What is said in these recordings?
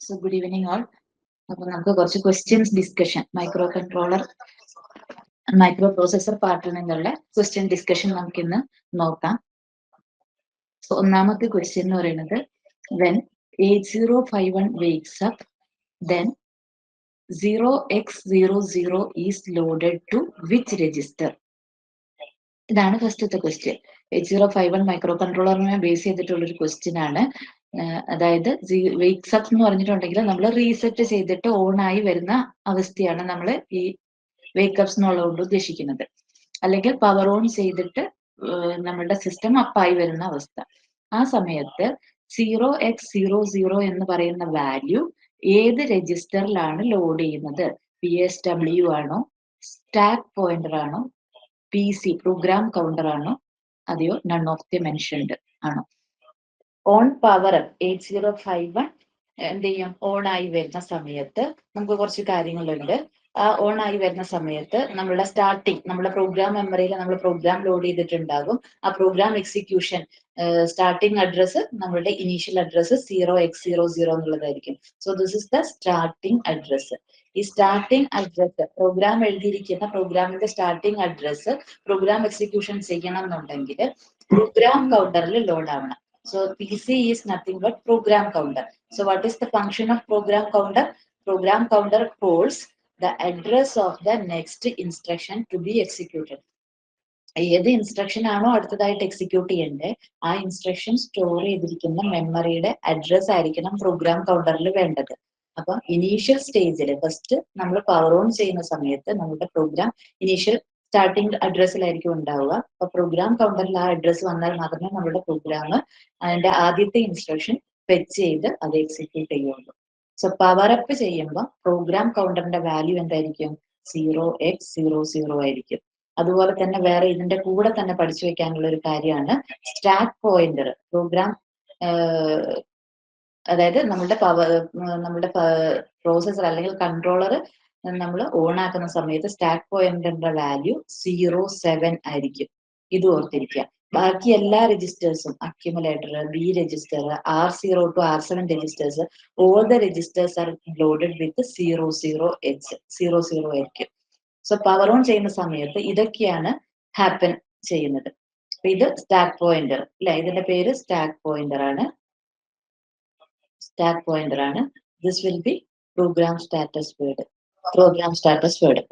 So good evening all. അപ്പോൾ നമുക്ക് കുറച്ച് questions discussion micro controller micro processor പാർട്ടിൽ നിന്നുള്ള ക്വസ്റ്റ്യൻ ഡിസ്കഷൻ നമുക്ക് ഇന്ന് നോക്കാം. സോ ഒന്നാമത്തെ ക്വസ്റ്റ്യൻ എന്ന് പറയുന്നത് when 8051 wakes up then 0x00 is loaded to which register? ഇതാണ് ഫസ്റ്റത്തെ ക്വസ്റ്റ്യൻ. 8051 മൈക്രോ കൺട്രോളറിനെ ബേസ് ചെയ്തിട്ടുള്ള ഒരു ക്വസ്റ്റ്യൻ ആണ്. അതായത് വേക്സ് അപ്പ് എന്ന് പറഞ്ഞിട്ടുണ്ടെങ്കിൽ നമ്മൾ റീസെറ്റ് ചെയ്തിട്ട് ഓൺ ആയി വരുന്ന അവസ്ഥയാണ് നമ്മൾ ഈ വേക്കപ്സ് എന്നുള്ളതുകൊണ്ട് ഉദ്ദേശിക്കുന്നത്. അല്ലെങ്കിൽ പവർ ഓൺ ചെയ്തിട്ട് നമ്മളുടെ സിസ്റ്റം അപ്പായി വരുന്ന അവസ്ഥ. ആ സമയത്ത് 0x00 എന്ന് പറയുന്ന വാല്യൂ ഏത് രജിസ്റ്ററിലാണ് ലോഡ് ചെയ്യുന്നത്? PSW ആണോ, സ്റ്റാക്ക് പോയിന്റർ ആണോ, PC പ്രോഗ്രാം കൗണ്ടർ ആണോ, അതെയോ നൺ ഓഫ് ദി മെൻഷൻഡ് ആണോ? ഓൺ പവർ 8051 എന്ത് ചെയ്യും? ഓൺ ആയി വരുന്ന സമയത്ത് നമുക്ക് കുറച്ച് കാര്യങ്ങളുണ്ട്. ആ ഓൺ ആയി വരുന്ന സമയത്ത് നമ്മളുടെ സ്റ്റാർട്ടിങ്, നമ്മുടെ പ്രോഗ്രാം മെമ്മറിയിൽ നമ്മൾ പ്രോഗ്രാം ലോഡ് ചെയ്തിട്ടുണ്ടാകും. ആ പ്രോഗ്രാം എക്സിക്യൂഷൻ സ്റ്റാർട്ടിങ് അഡ്രസ്സ് നമ്മളുടെ ഇനീഷ്യൽ അഡ്രസ്സ് 0x00 എന്നുള്ളതായിരിക്കും. So this is the starting address. ഈ സ്റ്റാർട്ടിങ് അഡ്രസ്സ് പ്രോഗ്രാം എഴുതിയിരിക്കുന്ന പ്രോഗ്രാമിന്റെ സ്റ്റാർട്ടിങ് അഡ്രസ്സ് പ്രോഗ്രാം എക്സിക്യൂഷൻ ചെയ്യണം എന്നുണ്ടെങ്കിൽ പ്രോഗ്രാം കൗണ്ടറിൽ ലോഡ് ആവണം. So PC is nothing but program counter. So what is the function of program counter? Program counter holds the address of the next instruction to be executed. ഏത് instruction ആണോ അടുത്തതായിട്ട് execute ചെയ്യേണ്ടത് ആ instruction store ചെയ്തിരിക്കുന്ന മെമ്മറിയുടെ address ആയിരിക്കണം programme കൗണ്ടറിൽ വേണ്ടത്. അപ്പൊ ഇനീഷ്യൽ സ്റ്റേജിൽ ഫസ്റ്റ് നമ്മൾ പവർ ഓൺ ചെയ്യുന്ന സമയത്ത് നമ്മുടെ പ്രോഗ്രാം ഇനീഷ്യൽ സ്റ്റാർട്ടിംഗ് അഡ്രസ്സിലായിരിക്കും ഉണ്ടാവുക. അപ്പൊ പ്രോഗ്രാം കൗണ്ടറിൽ ആ അഡ്രസ്സ് വന്നാൽ മാത്രമേ നമ്മുടെ പ്രോഗ്രാം അതിന്റെ ആദ്യത്തെ ഇൻസ്ട്രക്ഷൻ ഫെച്ച് ചെയ്ത് അത് എക്സിക്യൂട്ട് ചെയ്യുള്ളൂ. സോ പവർ അപ്പ് ചെയ്യുമ്പോൾ പ്രോഗ്രാം കൗണ്ടറിന്റെ വാല്യൂ എന്തായിരിക്കും? 0x00 ആയിരിക്കും. അതുപോലെ തന്നെ വേറെ ഇതിന്റെ കൂടെ തന്നെ പഠിച്ചു വെക്കാനുള്ള ഒരു കാര്യമാണ് സ്റ്റാക്ക് പോയിന്റർ. പ്രോഗ്രാം അതായത് നമ്മുടെ പ്രോസസർ അല്ലെങ്കിൽ കൺട്രോളർ നമ്മൾ ഓൺ ആക്കുന്ന സമയത്ത് സ്റ്റാക്ക് പോയിന്ററിന്റെ വാല്യൂ 07 ആയിരിക്കും. ഇത് ഓർത്തിരിക്കുക. ബാക്കി എല്ലാ രജിസ്റ്റേഴ്സും accumulator, B register, R0 to R7 രജിസ്റ്റേഴ്സ്, all the registers are loaded with 00 ആയിരിക്കും. സോ പവർ ഓൺ ചെയ്യുന്ന സമയത്ത് ഇതൊക്കെയാണ് ഹാപ്പൻ ചെയ്യുന്നത്. അപ്പൊ ഇത് സ്റ്റാക്ക് പോയിന്റർ അല്ലെ, ഇതിന്റെ പേര് സ്റ്റാക്ക് പോയിന്റർ ആണ്. സ്റ്റാക്ക് പോയിന്റർ ആണ്. This will B programme status word.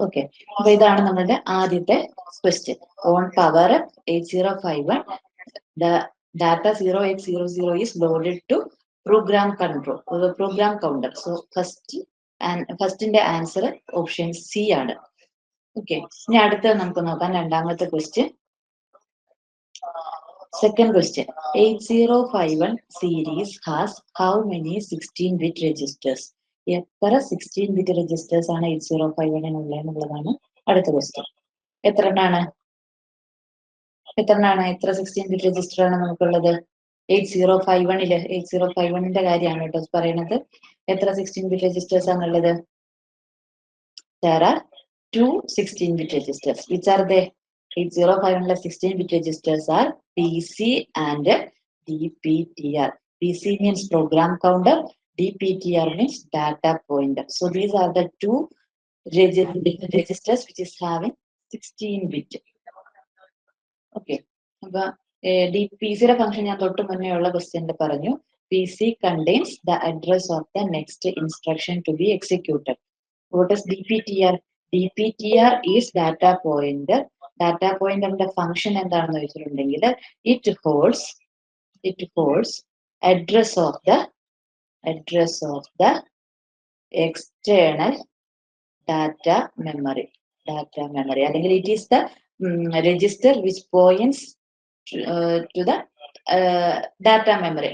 Okay. അപ്പൊ ഇതാണ് നമ്മുടെ ആദ്യത്തെ question. On power 8051 the data 0x00 is loaded to program counter. So ഫസ്റ്റിന്റെ ആൻസർ ഓപ്ഷൻ സി ആണ്. ഓക്കെ. ഇനി അടുത്തത് നമുക്ക് നോക്കാം രണ്ടാമത്തെ question. Second question. 8051 series has how many 16-bit registers? എത്ര 16-bit രജിസ്റ്റേഴ്സ് ആണ് 8051 ഉള്ളതെന്നുള്ളതാണ് അടുത്ത ക്വസ്റ്റ്യൻ. എത്ര 16-bit രജിസ്റ്റർ ആണ് നമുക്കുള്ളത്? 8051ന്റെ കാര്യമാണ് കേട്ടോ പറയുന്നത്. എത്ര 16-bit രജിസ്റ്റേഴ്സ് ആണുള്ളത്? There are 2 16-bit registers. Which are they? 8051 16-bit registers are PC and DPTR. PC means program counter, DPTR means data pointer. So these are the 2 registers which is having 16-bit. Okay. അപ്പൊ PCയുടെ function ഞാൻ തൊട്ട് മുന്നേ ഉള്ള ക്വസ്റ്റ്യനിൽ പറഞ്ഞു. PC contains the address of the next instruction to be executed. What is DPTR? DPTR is data pointer. Data pointer function എന്താണെന്ന് വെച്ചിട്ടുണ്ടെങ്കിൽ it holds address of the external data memory. അല്ലെങ്കിൽ it is the register which points to the data memory.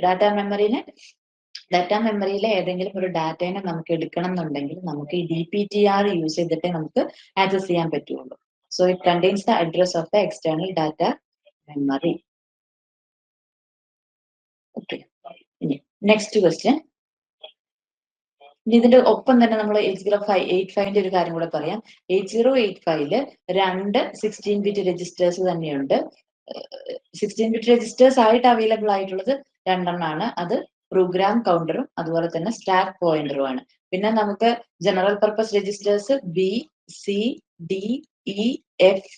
Data മെമ്മറിയിലെ ഏതെങ്കിലും ഒരു ഡാറ്റേനെ നമുക്ക് എടുക്കണം എന്നുണ്ടെങ്കിൽ നമുക്ക് ഈ DPTR യൂസ് ചെയ്തിട്ടേ നമുക്ക് ആക്സസ് ചെയ്യാൻ പറ്റുള്ളൂ. So it contains the address of the external data memory. Okay. ഇനി നെക്സ്റ്റ് ക്വസ്റ്റ്യൻ. ഇനി ഇതിന്റെ ഒപ്പം തന്നെ നമ്മൾ 8085ന്റെ ഒരു കാര്യം കൂടെ പറയാം. 8085 രണ്ട് 16-bit രജിസ്റ്റേഴ്സ് തന്നെയുണ്ട്. 16-bit രജിസ്റ്റേഴ്സ് ആയിട്ട് അവൈലബിൾ ആയിട്ടുള്ളത് 2 എണ്ണമാണ്. അത് പ്രോഗ്രാം കൗണ്ടറും അതുപോലെ തന്നെ സ്റ്റാക്ക് പോയിന്ററും ആണ്. പിന്നെ നമുക്ക് general purpose registers B, C, D, E, F,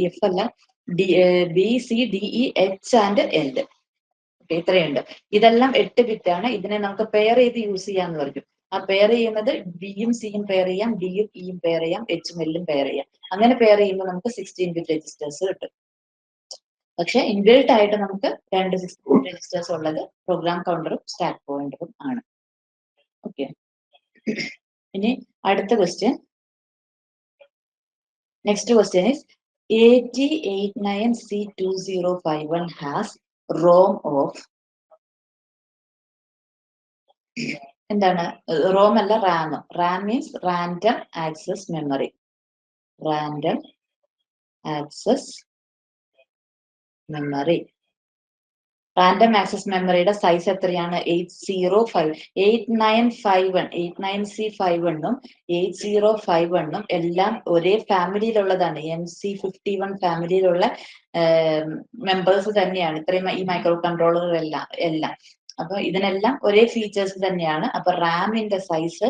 F അല്ല, B, C, D, E, H and L. ഇത്രയുണ്ട്. ഇതെല്ലാം 8 ബിറ്റ് ആണ്. ഇതിനെ നമുക്ക് പെയർ ചെയ്ത് യൂസ് ചെയ്യാന്ന് പറഞ്ഞു. ആ പെയർ ചെയ്യുന്നത് ബിയും സിയും പെയർ ചെയ്യാം, ഡിയും ഇയും പെയർ ചെയ്യാം, എച്ചും എല്ലും പെയർ ചെയ്യാം. അങ്ങനെ പെയർ ചെയ്യുമ്പോൾ നമുക്ക് 16 ബിറ്റ് രജിസ്റ്റേഴ്സ് കിട്ടും. പക്ഷെ ഇൻബിൽട്ട് ആയിട്ട് നമുക്ക് 2 16 ബിറ്റ് രജിസ്റ്റേഴ്സ് ഉള്ളത് പ്രോഗ്രാം കൗണ്ടറും സ്റ്റാക്ക് പോയിന്ററും ആണ്. ഓക്കെ, ഇനി അടുത്ത question. Next question is 8089C2051 has ROM of എന്താണ്? റോം അല്ല, Ram. Ram means random access memory. Random access memory. Random access മെമ്മറിയുടെ സൈസ് എത്രയാണ്? 8951. 89C51ഉം 8051ഉം എല്ലാം ഒരേ ഫാമിലിയിലുള്ളതാണ്. MC51 ഫാമിലിയിലുള്ള മെമ്പേഴ്സ് തന്നെയാണ്. ഇത്രയും ഈ മൈക്രോ കൺട്രോളറുകളെല്ലാം എല്ലാം. അപ്പൊ ഇതിനെല്ലാം ഒരേ ഫീച്ചേഴ്സ് തന്നെയാണ്. അപ്പൊ റാമിന്റെ സൈസ്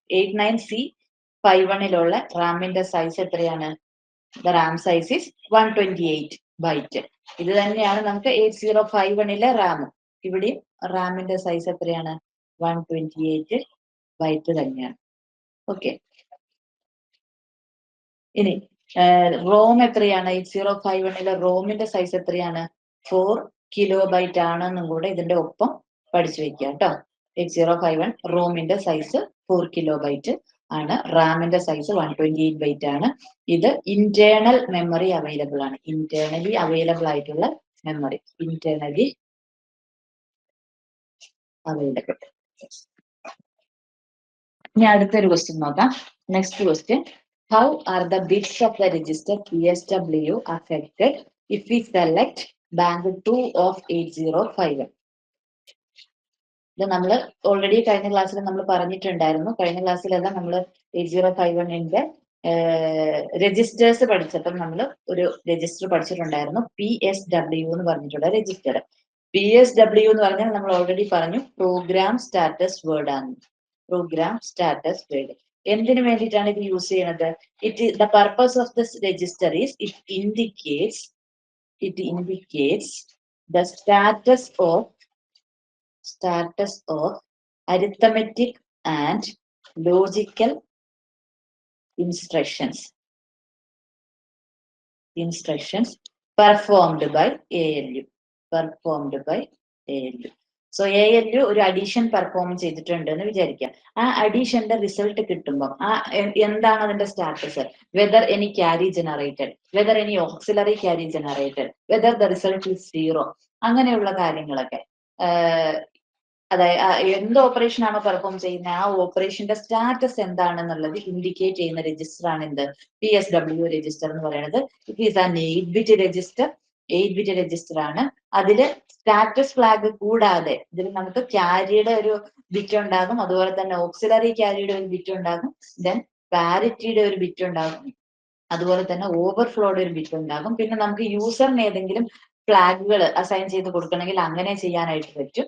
89C51ലുള്ള റാമിന്റെ സൈസ് എത്രയാണ്? The RAM size is 128 byte. ഇത് തന്നെയാണ് നമുക്ക് 8051ലെ റാം. ഇവിടെയും റാമിന്റെ സൈസ് എത്രയാണ്? 128 ബൈറ്റ് തന്നെയാണ്. ഓക്കെ, ഇനി റോം എത്രയാണ്? 8051ലെ റോമിന്റെ സൈസ് എത്രയാണ്? 4 കിലോബൈറ്റ് ആണെന്നും കൂടെ ഇതിന്റെ ഒപ്പം പഠിച്ചു വെക്കുക കേട്ടോ. 8051 റോമിന്റെ സൈസ് 4 കിലോബൈറ്റ് ആണ്. റാമിന്റെ സൈസ് 128 ബൈറ്റ് ആണ്. ഇത് ഇന്റേണൽ മെമ്മറി അവൈലബിൾ ആണ്. ഇന്റേണലി അവൈലബിൾ ആയിട്ടുള്ള മെമ്മറി. Internally available. ഇനി അടുത്തൊരു ക്വസ്റ്റ്യൻ നോക്കാം. Next question. How are the bits of the register PSW affected if we select bank 2 of 8051? ഇത് നമ്മൾ ഓൾറെഡി കഴിഞ്ഞ ക്ലാസ്സിൽ നമ്മൾ പറഞ്ഞിട്ടുണ്ടായിരുന്നു. കഴിഞ്ഞ ക്ലാസ്സിലെല്ലാം നമ്മൾ 8051ന്റെ രജിസ്റ്റേഴ്സ് പഠിച്ചപ്പോൾ നമ്മൾ ഒരു രജിസ്റ്റർ പഠിച്ചിട്ടുണ്ടായിരുന്നു, PSW എന്ന് പറഞ്ഞിട്ടുള്ള രജിസ്റ്റർ. PSW എന്ന് പറഞ്ഞാൽ നമ്മൾ ഓൾറെഡി പറഞ്ഞു പ്രോഗ്രാം സ്റ്റാറ്റസ് വേർഡ് ആണ്. പ്രോഗ്രാം സ്റ്റാറ്റസ് വേർഡ് എന്തിനു വേണ്ടിയിട്ടാണ് ഇത് യൂസ് ചെയ്യുന്നത്? The purpose of this register is it indicates the status of arithmetic and logical instructions performed by ALU. So ALU ഒരു അഡീഷൻ പെർഫോം ചെയ്തിട്ടുണ്ട് എന്ന് വിചാരിക്കുക. ആ അഡീഷന്റെ റിസൾട്ട് കിട്ടുമ്പോൾ എന്താണ് അതിന്റെ status? Whether any carry generated, whether any auxiliary carry generated, whether the result is 0, അങ്ങനെയുള്ള കാര്യങ്ങളൊക്കെ. അതായത് എന്ത് ഓപ്പറേഷൻ ആണോ പെർഫോം ചെയ്യുന്നത് ആ ഓപ്പറേഷന്റെ സ്റ്റാറ്റസ് എന്താണെന്നുള്ളത് ഇൻഡിക്കേറ്റ് ചെയ്യുന്ന രജിസ്റ്റർ ആണ് എന്ത്? PSW രജിസ്റ്റർ എന്ന് പറയുന്നത്. It is an 8-bit register. 8-bit register ആണ്. അതില് സ്റ്റാറ്റസ് ഫ്ലാഗ് കൂടാതെ ഇതിൽ നമുക്ക് ക്യാരിയുടെ ഒരു ബിറ്റ് ഉണ്ടാകും, അതുപോലെ തന്നെ ഓക്സിലറി ക്യാരിയുടെ ഒരു ബിറ്റ് ഉണ്ടാകും, ദെൻ പാരിറ്റിയുടെ ഒരു ബിറ്റ് ഉണ്ടാകും, അതുപോലെ തന്നെ ഓവർഫ്ലോയുടെ ഒരു ബിറ്റ് ഉണ്ടാകും. പിന്നെ നമുക്ക് യൂസറിന് ഏതെങ്കിലും ഫ്ലാഗുകൾ അസൈൻ ചെയ്ത് കൊടുക്കണമെങ്കിൽ അങ്ങനെ ചെയ്യാനായിട്ട് പറ്റും.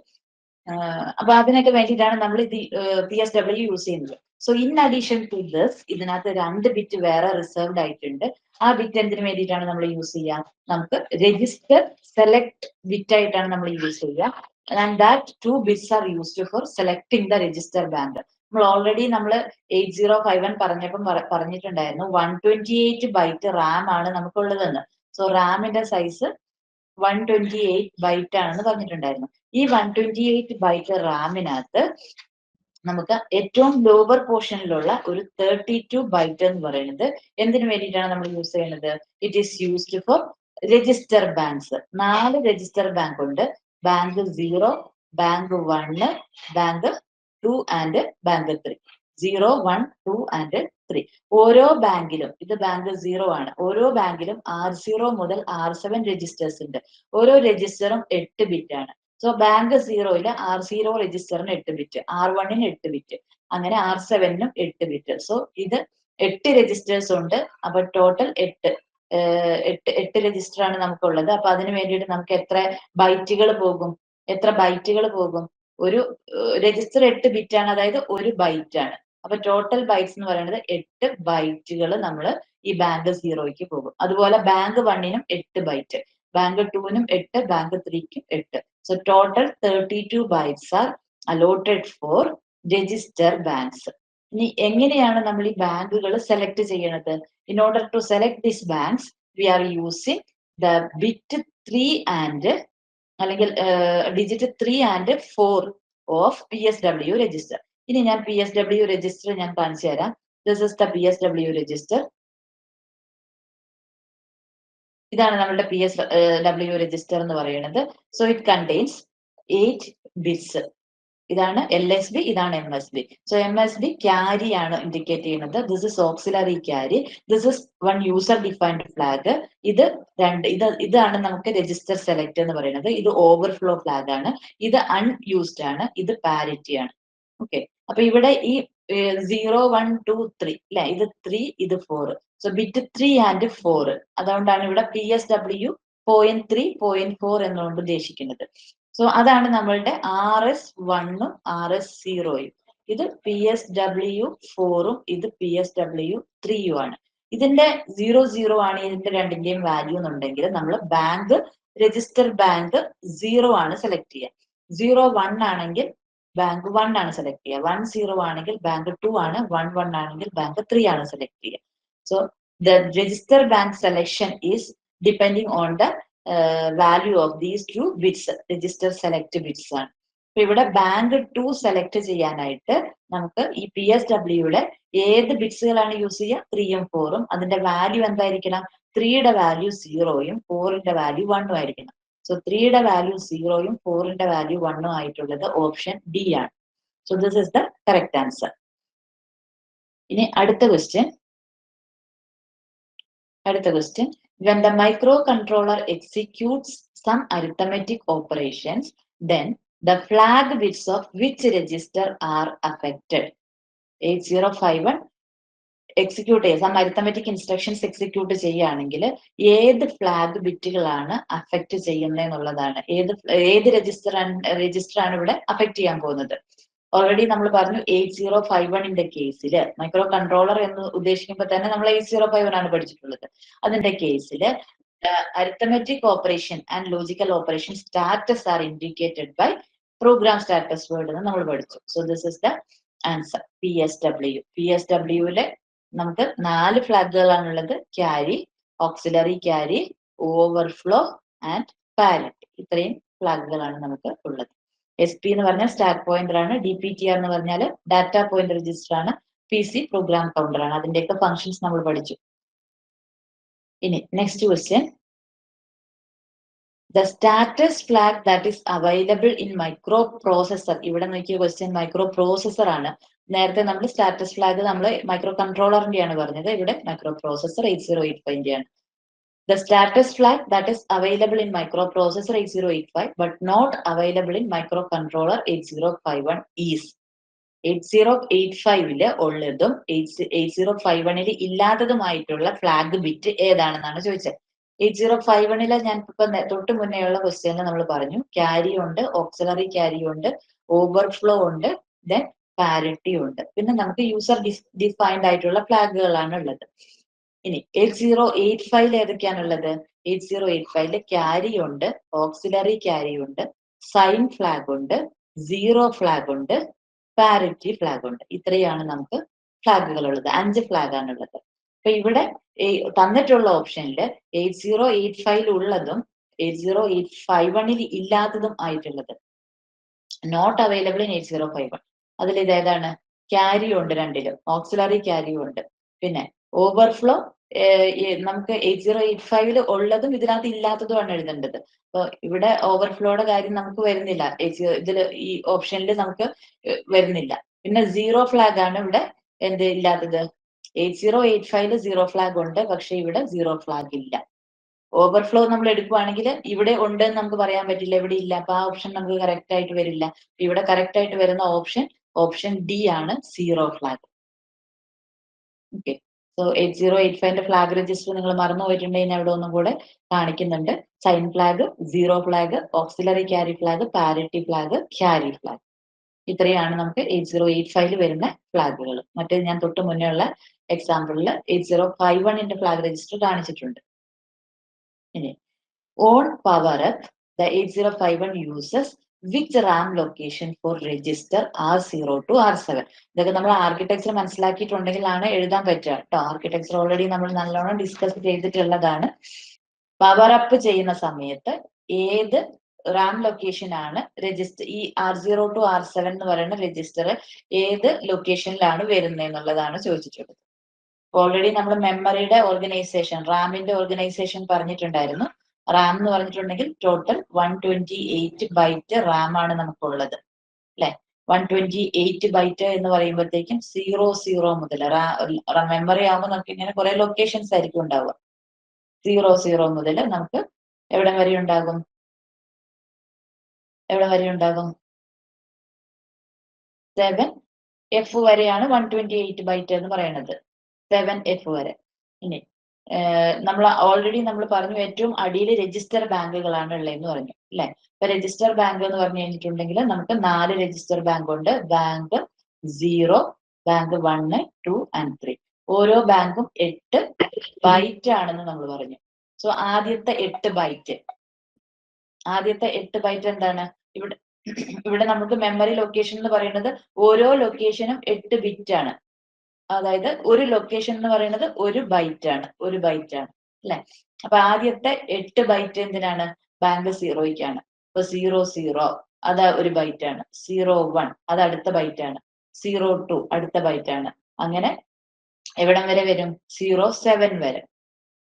അപ്പൊ അതിനൊക്കെ വേണ്ടിയിട്ടാണ് നമ്മൾ ഇത് PSW യൂസ് ചെയ്യുന്നത്. So in addition to this ഇതിനകത്ത് 2 ബിറ്റ് വേറെ റിസർവ്ഡ് ആയിട്ടുണ്ട്. ആ ബിറ്റ് എന്തിനു വേണ്ടിയിട്ടാണ് നമ്മൾ യൂസ് ചെയ്യുക? നമുക്ക് രജിസ്റ്റർ സെലക്ട് ബിറ്റ് ആയിട്ടാണ് നമ്മൾ യൂസ് ചെയ്യുക. And that 2 bits are used for selecting the register bank. നമ്മൾ ഓൾറെഡി നമ്മൾ 8051 പറഞ്ഞപ്പോൾ പറഞ്ഞിട്ടുണ്ടായിരുന്നു 128 ബൈറ്റ് റാം ആണ് നമുക്കുള്ളതെന്ന്. സോ റാമിന്റെ സൈസ് 128 ബൈറ്റ് ആണെന്ന് പറഞ്ഞിട്ടുണ്ടായിരുന്നു. ഈ 128 ബൈറ്റ് റാമിനകത്ത് നമുക്ക് ഏറ്റവും ലോവർ പോർഷനിലുള്ള ഒരു 32 ബൈറ്റ് എന്ന് പറയുന്നത് എന്തിനു വേണ്ടിയിട്ടാണ് നമ്മൾ യൂസ് ചെയ്യുന്നത്? It is used for register banks. 4 register bank ഉണ്ട്. Bank 0, bank 1, bank 2 and bank 3. 0, 1, 2 and 3. ഓരോ ബാങ്കിലും, ഇത് ബാങ്ക് 0 ആണ്, ഓരോ ബാങ്കിലും R0 മുതൽ R7 രജിസ്റ്റേഴ്സ് ഉണ്ട്. ഓരോ രജിസ്റ്ററും 8 ബിറ്റ് ആണ്. സോ ബാങ്ക് 0ല് R0 രജിസ്റ്ററിന് 8 ബിറ്റ്, R1ന് 8 ബിറ്റ്, അങ്ങനെ R7നും 8 ബിറ്റ്. സോ ഇത് 8 രജിസ്റ്റേഴ്സ് ഉണ്ട്. അപ്പൊ ടോട്ടൽ 8 രജിസ്റ്റർ ആണ് നമുക്കുള്ളത്. അപ്പൊ അതിന് വേണ്ടിയിട്ട് നമുക്ക് എത്ര ബൈറ്റുകൾ പോകും? എത്ര ബൈറ്റുകൾ പോകും? ഒരു രജിസ്റ്റർ 8 ബിറ്റ് ആണ്, അതായത് ഒരു ബൈറ്റ് ആണ്. അപ്പൊ ടോട്ടൽ ബൈറ്റ്സ് എന്ന് പറയുന്നത് 8 ബൈറ്റുകൾ നമ്മൾ ഈ ബാങ്ക് 0ക്ക് പോകും. അതുപോലെ ബാങ്ക് 1നും 8 ബൈറ്റ്, ബാങ്ക് 2നും 8, ബാങ്ക് 3ക്കും 8. So total 32 bytes are allotted for register banks. ഇനി എങ്ങനെയാണ് നമ്മൾ ഈ ബാങ്കുകൾ സെലക്ട് ചെയ്യണത്? In order to select this banks we are using the bit 3 and അല്ലെങ്കിൽ digit 3 and 4 of PSW register. ഇനി ഞാൻ PSW രജിസ്റ്റർ ഞാൻ കാണിച്ചു തരാം. This is the PSW register. ഇതാണ് നമ്മുടെ PSW രജിസ്റ്റർ എന്ന് പറയുന്നത്. So it contains 8 bits. ഇതാണ് LSB, ഇതാണ് MSB. സോ MSB ക്യാരി ആണ് ഇൻഡിക്കേറ്റ് ചെയ്യുന്നത്. This is auxiliary carry, this is one user defined flag. ഇതാണ് നമുക്ക് രജിസ്റ്റർ സെലക്ട് എന്ന് പറയുന്നത്. ഇത് ഓവർഫ്ലോ ഫ്ലാഗ് ആണ്, ഇത് അൺയൂസ്ഡ് ആണ്, ഇത് പാരിറ്റി ആണ്. ഓക്കെ, അപ്പൊ ഇവിടെ ഈ 0 1 2 3 അല്ലെ, ഇത് 3, ഇത് 4. സോ ബിറ്റ് 3 ആൻഡ് 4, അതുകൊണ്ടാണ് ഇവിടെ PSW 0.3 0.4 എന്നുകൊണ്ട് ഉദ്ദേശിക്കുന്നത്. സോ അതാണ് നമ്മളുടെ RS1ഉം RS0യും. ഇത് PSW 4ഉം ഇത് PSW 3യും ആണ്. ഇതിന്റെ 00 ആണ് ഇതിന്റെ രണ്ടിന്റെയും വാല്യൂ എന്നുണ്ടെങ്കിൽ നമ്മൾ ബാങ്ക് രജിസ്റ്റർ ബാങ്ക് 0 ആണ് സെലക്ട് ചെയ്യുക. 01 ആണെങ്കിൽ ബാങ്ക് 1 ആണ് സെലക്ട് ചെയ്യുക. 10 ആണെങ്കിൽ ബാങ്ക് 2 ആണ്. 11 ആണെങ്കിൽ ബാങ്ക് 3 ആണ് സെലക്ട് ചെയ്യുക. So the register bank selection is depending on the value of these 2 bits, register select bits ആണ്. അപ്പൊ ഇവിടെ ബാങ്ക് 2 സെലക്ട് ചെയ്യാനായിട്ട് നമുക്ക് ഈ PSWയുടെ ഏത് ബിറ്റ്സുകളാണ് യൂസ് ചെയ്യുക? 3ഉം 4ഉം. അതിന്റെ വാല്യൂ എന്തായിരിക്കണം? 3യുടെ വാല്യൂ 0യും 4ന്റെ വാല്യൂ 1ഉം ആയിരിക്കണം. സോ 3യുടെ വാല്യൂ 0യും 4ന്റെ വാല്യൂ 1ഉം ആയിട്ടുള്ളത് ഓപ്ഷൻ ഡി ആണ്. So this is the correct answer. ഇനി അടുത്ത question. When the microcontroller executes some arithmetic operations, then the flag bits of which register are affected? 8051 execute ചെയ്യുക, some arithmetic instructions execute ചെയ്യുകയാണെങ്കിൽ ഏത് flag ബിറ്റുകളാണ് affect ചെയ്യുന്നത് എന്നുള്ളതാണ്. ഏത് രജിസ്റ്ററാണ് ഇവിടെ അഫക്റ്റ് ചെയ്യാൻ പോകുന്നത്? ഓൾറെഡി നമ്മൾ പറഞ്ഞു 8051ന്റെ കേസിൽ, മൈക്രോ കൺട്രോളർ എന്ന് ഉദ്ദേശിക്കുമ്പോൾ തന്നെ നമ്മൾ 8051 ആണ് പഠിച്ചിട്ടുള്ളത്. അതിന്റെ കേസിൽ arithmetic operation and logical operation status are indicated by program status word എന്ന് നമ്മൾ പഠിച്ചു. So this is the answer, PSW. നമുക്ക് 4 ഫ്ലാഗുകളാണുള്ളത്: carry, auxiliary carry, overflow and parity. ഇത്രയും ഫ്ലാഗുകളാണ് നമുക്ക് ഉള്ളത്. SP എന്ന് പറഞ്ഞാൽ സ്റ്റാക്ക് പോയിന്റർ ആണ്, DPTR എന്ന് പറഞ്ഞാൽ ഡാറ്റ പോയിന്റ് രജിസ്റ്റർ ആണ്, PC പ്രോഗ്രാം കൗണ്ടർ ആണ്. അതിന്റെയൊക്കെ ഫങ്ഷൻസ് നമ്മൾ പഠിച്ചു. ഇനി next question. The status flag that is available in microprocessor. ഇവിടെ നോക്കിയ ക്വസ്റ്റ്യൻ മൈക്രോ പ്രോസസർ ആണ്. നേരത്തെ നമ്മൾ സ്റ്റാറ്റസ് ഫ്ലാഗ് നമ്മൾ മൈക്രോ കൺട്രോളറിന്റെയാണ് പറഞ്ഞത്, ഇവിടെ മൈക്രോ പ്രോസസർ 8085 ആണ്. The status flag that is available in microprocessor 8085 but not available in microcontroller 8051 is. 8085 ഉള്ളതും 8051 ഇല്ലാത്തതുമായിട്ടുള്ള flag bit ഏതാണെന്നാണ് ചോദിച്ചത്. 8051 ഞാൻ ഇപ്പൊ തൊട്ട് മുന്നേയുള്ള ക്വസ്റ്റ്യനിൽ നമ്മൾ പറഞ്ഞു ക്യാരി ഉണ്ട്, ഓക്സിലറി ക്യാരി ഉണ്ട്, ഓവർഫ്ലോ ഉണ്ട്, ദെൻ പാരിറ്റി ഉണ്ട്. പിന്നെ നമുക്ക് യൂസർ ഡിഫൈൻഡ് ആയിട്ടുള്ള ഫ്ലാഗുകളാണ് ഉള്ളത്. ഇനി 8085 ഏതൊക്കെയാണുള്ളത്? 8085 ക്യാരി ഉണ്ട്, ഓക്സിലറി ക്യാരി ഉണ്ട്, സൈൻ ഫ്ലാഗ് ഉണ്ട്, സീറോ ഫ്ലാഗ് ഉണ്ട്, പാരിറ്റി ഫ്ലാഗ് ഉണ്ട്. ഇത്രയാണ് നമുക്ക് ഫ്ലാഗുകൾ ഉള്ളത്. 5 ഫ്ലാഗ് ആണുള്ളത്. അപ്പൊ ഇവിടെ തന്നിട്ടുള്ള ഓപ്ഷനിൽ 8085 ഉള്ളതും 8051 ഇല്ലാത്തതും ആയിട്ടുള്ളത്, നോട്ട് അവൈലബിൾ ഇൻ 8051. അതിൽ ഇത് ഏതാണ്? ക്യാരി ഉണ്ട് രണ്ടിലും, ഓക്സിലറി ക്യാരി ഉണ്ട്. പിന്നെ ഓവർഫ്ലോ നമുക്ക് 8085 ഉള്ളതും ഇതിനകത്ത് ഇല്ലാത്തതുമാണ് എഴുതേണ്ടത്. അപ്പൊ ഇവിടെ ഓവർഫ്ലോയുടെ കാര്യം നമുക്ക് വരുന്നില്ല, ഇതില് ഈ ഓപ്ഷനിൽ നമുക്ക് വരുന്നില്ല. പിന്നെ സീറോ ഫ്ലാഗ് ആണ് ഇവിടെ എന്ത് ഇല്ലാത്തത്? 8085 സീറോ ഫ്ലാഗ് ഉണ്ട്, പക്ഷെ ഇവിടെ സീറോ ഫ്ലാഗ് ഇല്ല. ഓവർഫ്ലോ നമ്മൾ എടുക്കുവാണെങ്കിൽ ഇവിടെ ഉണ്ട് എന്ന് നമുക്ക് പറയാൻ പറ്റില്ല, ഇവിടെ ഇല്ല. അപ്പൊ ആ ഓപ്ഷൻ നമുക്ക് കറക്റ്റ് ആയിട്ട് വരില്ല. ഇവിടെ കറക്റ്റ് ആയിട്ട് വരുന്ന ഓപ്ഷൻ D ആണ്, zero flag. Okay, so 8085 flag register നിങ്ങൾ മറന്നു പോയിട്ടുണ്ടെങ്കിൽ അവിടെ ഒന്നും കൂടെ കാണിക്കുന്നുണ്ട്. Sign flag, zero flag, auxiliary carry flag, parity flag, carry flag. ഇത്രയാണ് നമുക്ക് 8085 വരുന്ന ഫ്ലാഗുകൾ. മറ്റേ ഞാൻ തൊട്ട് മുന്നേ ഉള്ള എക്സാമ്പിളിൽ 8051 ഫ്ലാഗ് രജിസ്റ്റർ കാണിച്ചിട്ടുണ്ട്. ഇനി on power up the 8051 uses which Ram location four register R0 to R7. ഇതൊക്കെ നമ്മൾ ആർക്കിടെക്ചർ മനസ്സിലാക്കിയിട്ടുണ്ടെങ്കിലാണ് എഴുതാൻ പറ്റുക കേട്ടോ. ആർക്കിടെക്ചർ ഓൾറെഡി നമ്മൾ നല്ലോണം ഡിസ്കസ് ചെയ്തിട്ടുള്ളതാണ്. പവർ അപ്പ് ചെയ്യുന്ന സമയത്ത് ഏത് റാം ലൊക്കേഷൻ ആണ് രജിസ്റ്റർ, ഈ R0 to R7 എന്ന് പറയുന്ന രജിസ്റ്റർ ഏത് ലൊക്കേഷനിലാണ് വരുന്നത് എന്നുള്ളതാണ് ചോദിച്ചിട്ടുള്ളത്. ഓൾറെഡി നമ്മൾ മെമ്മറിയുടെ ഓർഗനൈസേഷൻ, റാമിന്റെ ഓർഗനൈസേഷൻ പറഞ്ഞിട്ടുണ്ടായിരുന്നു. റാം എന്ന് പറഞ്ഞിട്ടുണ്ടെങ്കിൽ ടോട്ടൽ 128 ബൈറ്റ് റാം ആണ് നമുക്കുള്ളത് അല്ലെ. 128 ബൈറ്റ് എന്ന് പറയുമ്പോഴത്തേക്കും 00 മുതൽ മെമ്മറി ആകുമ്പോൾ നമുക്ക് ഇങ്ങനെ കുറെ ലൊക്കേഷൻസ് ആയിരിക്കും ഉണ്ടാവുക. 00 മുതൽ നമുക്ക് എവിടെ വരെ ഉണ്ടാകും? 7F വരെയാണ് 128 ബൈറ്റ് എന്ന് പറയുന്നത്. 7F വരെ. ഇനി നമ്മൾ ഓൾറെഡി നമ്മൾ പറഞ്ഞു ഏറ്റവും അടിയിൽ രജിസ്റ്റർ ബാങ്കുകളാണ് ഉള്ളതെന്ന് പറഞ്ഞു അല്ലെ. ഇപ്പൊ രജിസ്റ്റർ ബാങ്ക് എന്ന് പറഞ്ഞു കഴിഞ്ഞിട്ടുണ്ടെങ്കിൽ നമുക്ക് 4 രജിസ്റ്റർ ബാങ്ക് ഉണ്ട്. Bank 0, bank 1, 2 and 3. ഓരോ ബാങ്കും 8 ബൈറ്റ് ആണെന്ന് നമ്മൾ പറഞ്ഞു. സോ ആദ്യത്തെ 8 ബൈറ്റ് എന്താണ്? ഇവിടെ നമുക്ക് മെമ്മറി ലൊക്കേഷൻ എന്ന് പറയുന്നത് ഓരോ ലൊക്കേഷനും 8 ബിറ്റ് ആണ്. അതായത് ഒരു ലൊക്കേഷൻ എന്ന് പറയുന്നത് ഒരു ബൈറ്റ് ആണ് അല്ലെ. അപ്പൊ ആദ്യത്തെ 8 ബൈറ്റ് എന്തിനാണ്? ബാങ്ക് 0യ്ക്കാണ്. ഇപ്പൊ 00 അത് ഒരു ബൈറ്റ് ആണ്. 01 അത് അടുത്ത ബൈറ്റ് ആണ്. 02 അടുത്ത ബൈറ്റ് ആണ്. അങ്ങനെ എവിടം വരെ വരും? 07 വരെ.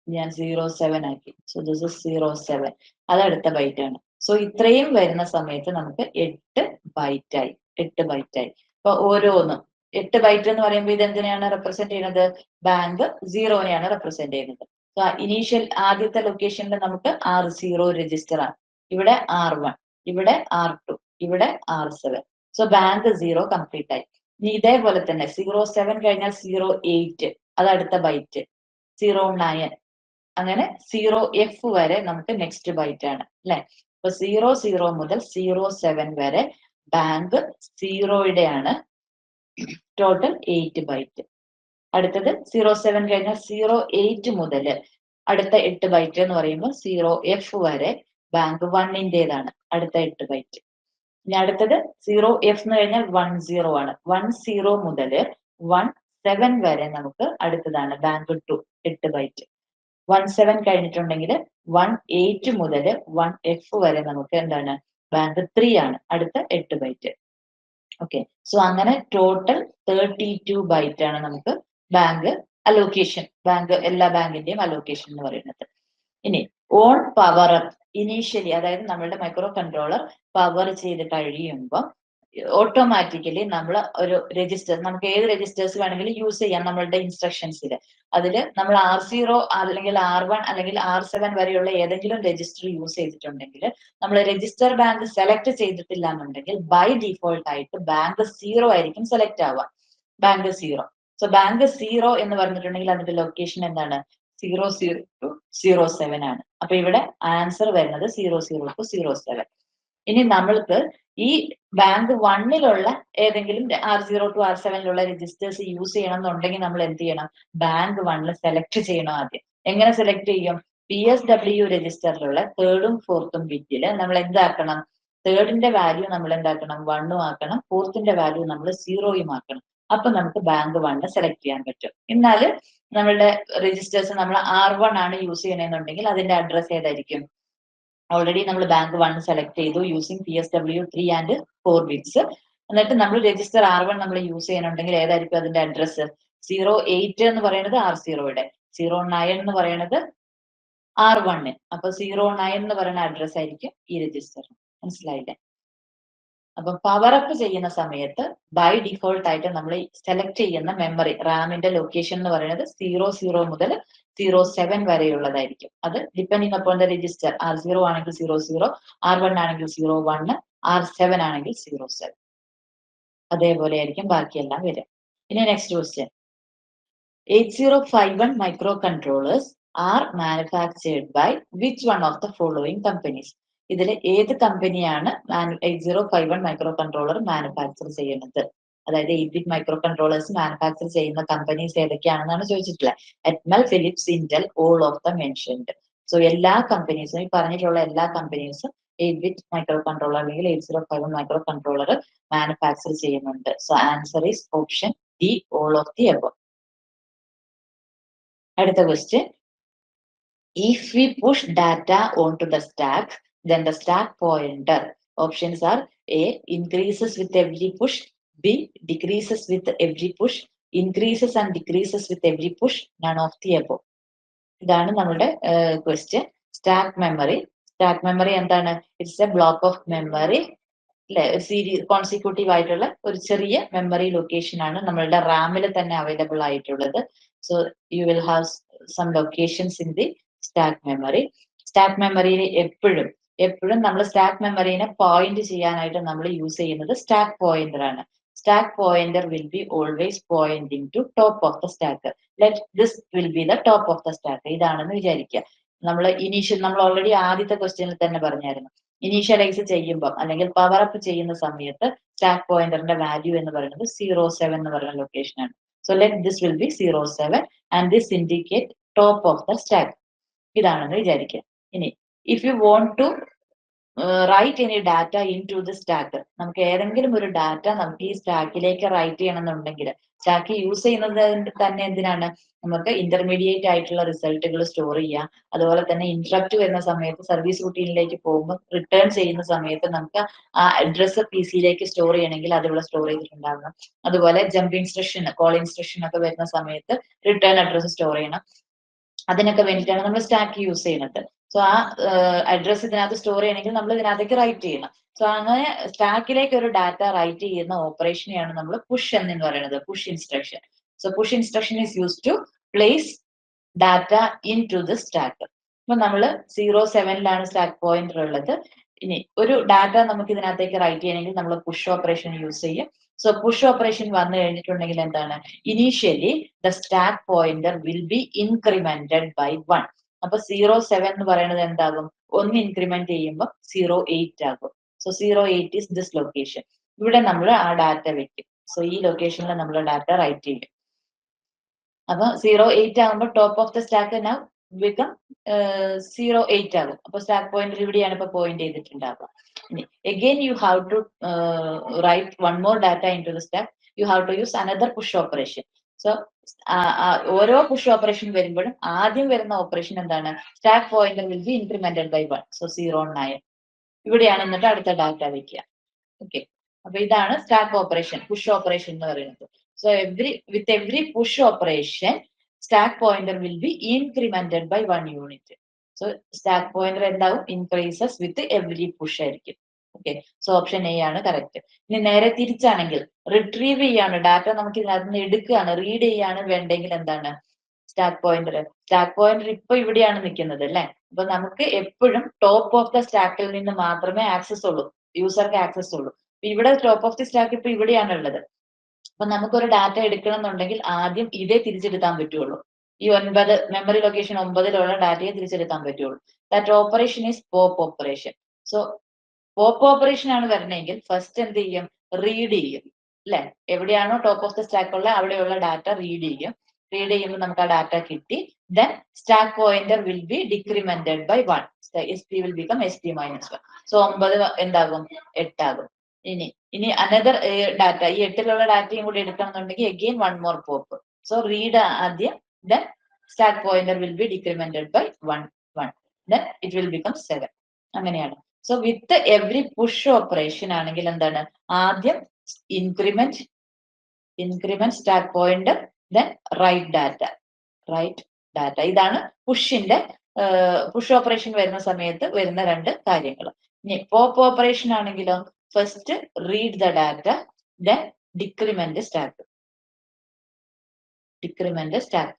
ഞാൻ 07 ആക്കി. So this is 07. അത് അടുത്ത ബൈറ്റ് ആണ്. സോ ഇത്രയും വരുന്ന സമയത്ത് നമുക്ക് 8 ബൈറ്റ് ആയി. അപ്പൊ ഓരോന്നും 8 ബൈറ്റ് എന്ന് പറയുമ്പോൾ ഇത് എന്തിനെയാണ് റെപ്രസെന്റ് ചെയ്യുന്നത്? ബാങ്ക് 0നെയാണ് റെപ്രസെന്റ് ചെയ്യുന്നത്. സോ ഇനീഷ്യൽ ആദ്യത്തെ ലൊക്കേഷനിൽ നമുക്ക് R0 രജിസ്റ്റർ ആണ്. ഇവിടെ R1, ഇവിടെ R2, ഇവിടെ R7. സോ ബാങ്ക് 0 കംപ്ലീറ്റ് ആയി. ഇനി ഇതേപോലെ തന്നെ 07 കഴിഞ്ഞാൽ 08 അത് അടുത്ത ബൈറ്റ്. 09 അങ്ങനെ 0F വരെ നമുക്ക് നെക്സ്റ്റ് ബൈറ്റ് ആണ് അല്ലെ. അപ്പൊ 00 മുതൽ 07 വരെ ബാങ്ക് 0യുടെ ആണ്. Total 8 byte. അടുത്തത് 07 കഴിഞ്ഞാൽ 08 മുതൽ അടുത്ത 8 ബൈറ്റ് എന്ന് പറയുമ്പോൾ 0F വരെ ബാങ്ക് 1ന്റേതാണ്. അടുത്ത 8 ബൈറ്റ്. ഇനി അടുത്തത് 0F എന്ന് കഴിഞ്ഞാൽ 10 ആണ്. 10 മുതൽ 17 വരെ നമുക്ക് അടുത്തതാണ് ബാങ്ക് 2, 8 ബൈറ്റ്. 17 കഴിഞ്ഞിട്ടുണ്ടെങ്കിൽ 18 മുതൽ 1F വരെ നമുക്ക് എന്താണ്? ബാങ്ക് 3 ആണ്. അടുത്ത 8 ബൈറ്റ്. ഓക്കെ. സോ അങ്ങനെ ടോട്ടൽ 32 ബൈറ്റ് ആണ് നമുക്ക് ബാങ്ക് അലോക്കേഷൻ, എല്ലാ ബാങ്കിന്റെയും അലോക്കേഷൻ എന്ന് പറയുന്നത്. ഇനി ഓൺ പവർ അപ്പ് ഇനീഷ്യലി, അതായത് നമ്മളുടെ മൈക്രോ കൺട്രോളർ പവർ ചെയ്ത് കഴിയുമ്പോൾ ഓട്ടോമാറ്റിക്കലി നമ്മൾ ഒരു രജിസ്റ്റർ, നമുക്ക് ഏത് രജിസ്റ്റേഴ്സ് വേണമെങ്കിലും യൂസ് ചെയ്യാം നമ്മളുടെ ഇൻസ്ട്രക്ഷൻസിൽ. അതിൽ നമ്മൾ R0 അല്ലെങ്കിൽ R1 അല്ലെങ്കിൽ R7 വരെയുള്ള ഏതെങ്കിലും രജിസ്റ്റർ യൂസ് ചെയ്തിട്ടുണ്ടെങ്കിൽ നമ്മൾ രജിസ്റ്റർ ബാങ്ക് സെലക്ട് ചെയ്തിട്ടില്ല എന്നുണ്ടെങ്കിൽ ബൈ ഡിഫോൾട്ട് ആയിട്ട് ബാങ്ക് 0 ആയിരിക്കും സെലക്ട് ആവുക. ബാങ്ക് 0. സോ ബാങ്ക് 0 എന്ന് പറഞ്ഞിട്ടുണ്ടെങ്കിൽ അതിന്റെ ലൊക്കേഷൻ എന്താണ്? 00 to 07 ആണ്. അപ്പൊ ഇവിടെ ആൻസർ വരുന്നത് 00 to 07. ഇനി നമ്മൾക്ക് ഈ ബാങ്ക് 1ലുള്ള ഏതെങ്കിലും R0 to R7 registers use ചെയ്യണം എന്നുണ്ടെങ്കിൽ നമ്മൾ എന്ത് ചെയ്യണം? ബാങ്ക് 1 സെലക്ട് ചെയ്യണം ആദ്യം. എങ്ങനെ സെലക്ട് ചെയ്യും? PSW രജിസ്റ്ററിലുള്ള 3rd, 4th ബിറ്റിൽ നമ്മൾ എന്താക്കണം? 3ന്റെ വാല്യൂ നമ്മൾ എന്താക്കണം? 1 ആക്കണം. 4ന്റെ വാല്യൂ നമ്മൾ 0 ആക്കണം. അപ്പൊ നമുക്ക് ബാങ്ക് 1 സെലക്ട് ചെയ്യാൻ പറ്റും. എന്നാൽ നമ്മളുടെ രജിസ്റ്റേഴ്സ് നമ്മൾ R1 ആണ് യൂസ് ചെയ്യണമെന്നുണ്ടെങ്കിൽ അതിന്റെ അഡ്രസ് ഏതായിരിക്കും? ഓൾറെഡി നമ്മൾ ബാങ്ക് 1 സെലക്ട് ചെയ്തു യൂസിങ് PSW 3 and 4 ബിറ്റ്സ്. എന്നിട്ട് നമ്മൾ രജിസ്റ്റർ R1 നമ്മൾ യൂസ് ചെയ്യണമെന്നുണ്ടെങ്കിൽ ഏതായിരിക്കും അതിന്റെ അഡ്രസ്? 08 എന്ന് പറയുന്നത് R0യുടെ, 09 എന്ന് പറയുന്നത് R1. അപ്പൊ 09 എന്ന് പറയുന്ന അഡ്രസ് ആയിരിക്കും ഈ രജിസ്റ്റർ. മനസ്സിലായില്ലേ? അപ്പൊ പവർ അപ്പ് ചെയ്യുന്ന സമയത്ത് ബൈ ഡിഫോൾട്ട് ആയിട്ട് നമ്മൾ സെലക്ട് ചെയ്യുന്ന മെമ്മറി റാമിന്റെ ലൊക്കേഷൻ എന്ന് പറയുന്നത് 00 മുതൽ 07 വരെയുള്ളതായിരിക്കും. അത് depending upon the register. R0 ആണെങ്കിൽ 00, R1 ആണെങ്കിൽ 01, R7 ആണെങ്കിൽ 07. അതേപോലെ ആയിരിക്കും ബാക്കിയെല്ലാം വരിക. ഇനി next question. 8051 microcontrollers are manufactured by which one of the following companies? ഇതിൽ ഏത് കമ്പനിയാണ് 8051 മൈക്രോ കൺട്രോളർ മാനുഫാക്ചർ ചെയ്യുന്നത്? അതായത് 8-bit മൈക്രോ കൺട്രോളേഴ്സ് മാനുഫാക്ചർ ചെയ്യുന്ന കമ്പനീസ് ഏതൊക്കെയാണെന്നാണ് ചോദിച്ചിട്ടുള്ളത്. Atmel, Philips, Intel, all of the mentioned. So എല്ലാ കമ്പനീസും, ഈ പറഞ്ഞിട്ടുള്ള എല്ലാ കമ്പനീസും 8-bit മൈക്രോ കൺട്രോളർ അല്ലെങ്കിൽ 8051 മൈക്രോ കൺട്രോളർ മാനുഫാക്ചർ ചെയ്യുന്നുണ്ട്. So answer is option D, all of the above. അടുത്ത question, if we push data onto the stack, then the stack pointer, options are A, increases with every push, B, decreases with every push, increases and decreases with every push, none of the above. ഇതാണ് നമ്മുടെ question. Stack memory എന്താണ്? It's A block of memory, അല്ലെ? ഒരു series consecutive ആയിട്ടുള്ള ഒരു ചെറിയ memory location ആണ് നമ്മളുടെ റാമിൽ തന്നെ അവൈലബിൾ ആയിട്ടുള്ളത്. So you will have some locations in the stack memory. Stack മെമ്മറിയിൽ എപ്പോഴും നമ്മൾ സ്റ്റാക്ക് മെമ്മറിനെ പോയിന്റ് ചെയ്യാനായിട്ട് നമ്മൾ യൂസ് ചെയ്യുന്നത് സ്റ്റാക്ക് പോയിന്റർ ആണ്. Stack pointer will be always pointing to top of the stack. Let this will be the top of the stack. ഇതാണെന്ന് വിചാരിക്കുക. നമ്മൾ ഓൾറെഡി ആദ്യത്തെ ക്വസ്റ്റ്യനിൽ തന്നെ പറഞ്ഞായിരുന്നു, ഇനീഷ്യലൈസ് ചെയ്യുമ്പോൾ അല്ലെങ്കിൽ പവർ അപ്പ് ചെയ്യുന്ന സമയത്ത് സ്റ്റാക്ക് പോയിന്ററിന്റെ വാല്യൂ എന്ന് പറയുന്നത് 07 എന്ന് പറയുന്ന ലൊക്കേഷൻ ആണ്. So let this will be 07 and this indicate top of the stack. ഇതാണെന്ന് വിചാരിക്കുക. ഇനി if you want to write any data into the stack, നമുക്ക് ഏതെങ്കിലും ഒരു ഡാറ്റ നമുക്ക് ഈ സ്റ്റാക്കിലേക്ക് റൈറ്റ് ചെയ്യണമെന്നുണ്ടെങ്കിൽ, സ്റ്റാക്ക് യൂസ് ചെയ്യുന്നത് തന്നെ എന്തിനാണ്? നമുക്ക് ഇന്റർമീഡിയറ്റ് ആയിട്ടുള്ള റിസൾട്ടുകൾ സ്റ്റോർ ചെയ്യാം. അതുപോലെ തന്നെ ഇന്ററപ്റ്റ് വരുന്ന സമയത്ത് സർവീസ് റൂട്ടീനിലേക്ക് പോകുമ്പോൾ റിട്ടേൺ ചെയ്യുന്ന സമയത്ത് നമുക്ക് ആ അഡ്രസ്സ് പി സിയിലേക്ക് സ്റ്റോർ ചെയ്യണമെങ്കിൽ അതിവിടെ സ്റ്റോർ ചെയ്തിട്ടുണ്ടാകണം. അതുപോലെ ജമ്പ് ഇൻസ്ട്രക്ഷൻ, കോൾ ഇൻസ്ട്രക്ഷൻ ഒക്കെ വരുന്ന സമയത്ത് റിട്ടേൺ അഡ്രസ്സ് സ്റ്റോർ ചെയ്യണം. അതിനൊക്കെ വേണ്ടിയിട്ടാണ് നമ്മൾ സ്റ്റാക്ക് യൂസ് ചെയ്യുന്നത്. സോ ആ അഡ്രസ് ഇതിനകത്ത് സ്റ്റോർ ചെയ്യണമെങ്കിൽ നമ്മൾ ഇതിനകത്തേക്ക് റൈറ്റ് ചെയ്യണം. സോ അങ്ങനെ സ്റ്റാക്കിലേക്ക് ഒരു ഡാറ്റ റൈറ്റ് ചെയ്യുന്ന ഓപ്പറേഷനെയാണ് നമ്മൾ പുഷ് എന്ന് പറയുന്നത്, push instruction. So push instruction is use to place data into the stack. അപ്പൊ നമ്മൾ 07 സ്റ്റാക്ക് പോയിന്റർ ഉള്ളത്. ഇനി ഒരു ഡാറ്റ നമുക്ക് ഇതിനകത്തേക്ക് റൈറ്റ് ചെയ്യണമെങ്കിൽ നമ്മൾ പുഷ് ഓപ്പറേഷൻ യൂസ് ചെയ്യും. സോ പുഷ് ഓപ്പറേഷൻ വന്നു കഴിഞ്ഞിട്ടുണ്ടെങ്കിൽ എന്താണ്? Initially the stack pointer will be incremented by 1. അപ്പൊ 07 എന്ന് പറയുന്നത് എന്താകും? 1 ഇൻക്രിമെന്റ് ചെയ്യുമ്പോൾ 08 ആകും. So 08 is this location. ഇവിടെ നമ്മൾ ആ ഡാറ്റ വെക്കും. സോ ഈ ലൊക്കേഷനിൽ നമ്മൾ ഡാറ്റ റൈറ്റ് ചെയ്യും. അപ്പൊ 08 ആകുമ്പോൾ top of the stack now become 08 ആകും. അപ്പൊ സ്റ്റാക്ക് പോയിന്റർ ഇവിടെയാണ് ഇപ്പൊ പോയിന്റ് ചെയ്തിട്ടുണ്ടാവുക. ഇനി again you have to write one more data into the stack. You have to use another push operation. So ഓരോ പുഷ് ഓപ്പറേഷൻ വരുമ്പോഴും ആദ്യം വരുന്ന ഓപ്പറേഷൻ എന്താണ്? Stack pointer will be incremented by 1. So 09 ഇവിടെയാണ് എന്നിട്ട് അടുത്ത ഡാറ്റ വെക്കുക. ഓക്കെ, അപ്പൊ ഇതാണ് സ്റ്റാക്ക് ഓപ്പറേഷൻ, പുഷ് ഓപ്പറേഷൻ എന്ന് പറയുന്നത്. So with every push operation, stack pointer will be incremented by 1 unit. So stack pointer എന്താവും? increases with every push ആയിരിക്കും. ഓക്കെ, സോ ഓപ്ഷൻ എ ആണ് കറക്റ്റ്. ഇനി നേരെ തിരിച്ചാണെങ്കിൽ റിട്രീവ് ചെയ്യാണ് ഡാറ്റ, നമുക്ക് ഇതിനകത്ത് നിന്ന് എടുക്കുകയാണ്, റീഡ് ചെയ്യാണ് വേണ്ടെങ്കിൽ എന്താണ്? സ്റ്റാക്ക് പോയിന്റർ ഇപ്പൊ ഇവിടെയാണ് നിൽക്കുന്നത് അല്ലെ. അപ്പൊ നമുക്ക് എപ്പോഴും ടോപ്പ് ഓഫ് ദ സ്റ്റാക്കിൽ നിന്ന് മാത്രമേ ആക്സസ് ഉള്ളൂ, യൂസർക്ക് ആക്സസ് ഉള്ളൂ. ഇവിടെ ടോപ്പ് ഓഫ് ദി സ്റ്റാക്ക് ഇപ്പൊ ഇവിടെയാണ് ഉള്ളത്. അപ്പൊ നമുക്കൊരു ഡാറ്റ എടുക്കണം എന്നുണ്ടെങ്കിൽ ആദ്യം ഇതേ തിരിച്ചെടുക്കാൻ പറ്റുള്ളൂ. ഈ 9 മെമ്മറി ലൊക്കേഷൻ 9 ഡാറ്റയെ തിരിച്ചെടുക്കാൻ പറ്റുള്ളൂ. That operation is pop operation. So pop operation ആണ് വരണമെങ്കിൽ ഫസ്റ്റ് എന്ത് ചെയ്യും? റീഡ് ചെയ്യും അല്ലെ. എവിടെയാണോ ടോപ്പ് ഓഫ് ദ സ്റ്റാക്ക് ഉള്ളത് അവിടെയുള്ള ഡാറ്റ റീഡ് ചെയ്യും. റീഡ് ചെയ്യുമ്പോൾ നമുക്ക് ആ ഡാറ്റ കിട്ടി. Then stack pointer will be decremented by 1. SP will become SP -1. So 9 എന്താകും? 8 ആകും. ഇനി അനദർ ഡാറ്റ, ഈ 8 ഡാറ്റയും കൂടി എടുക്കണമെന്നുണ്ടെങ്കിൽ again 1 more pop. So read ആദ്യം, then stack pointer will be decremented by 1, then it will become 7. അങ്ങനെയാണ്. So with every push operation ആണെങ്കിൽ എന്താണ്? ആദ്യം increment stack pointer, then write data. ഇതാണ് പുഷ് ഓപ്പറേഷൻ വരുന്ന സമയത്ത് വരുന്ന രണ്ട് കാര്യങ്ങൾ. ഇനി പോപ്പ് ഓപ്പറേഷൻ ആണെങ്കിലോ first read the data, then decrement stack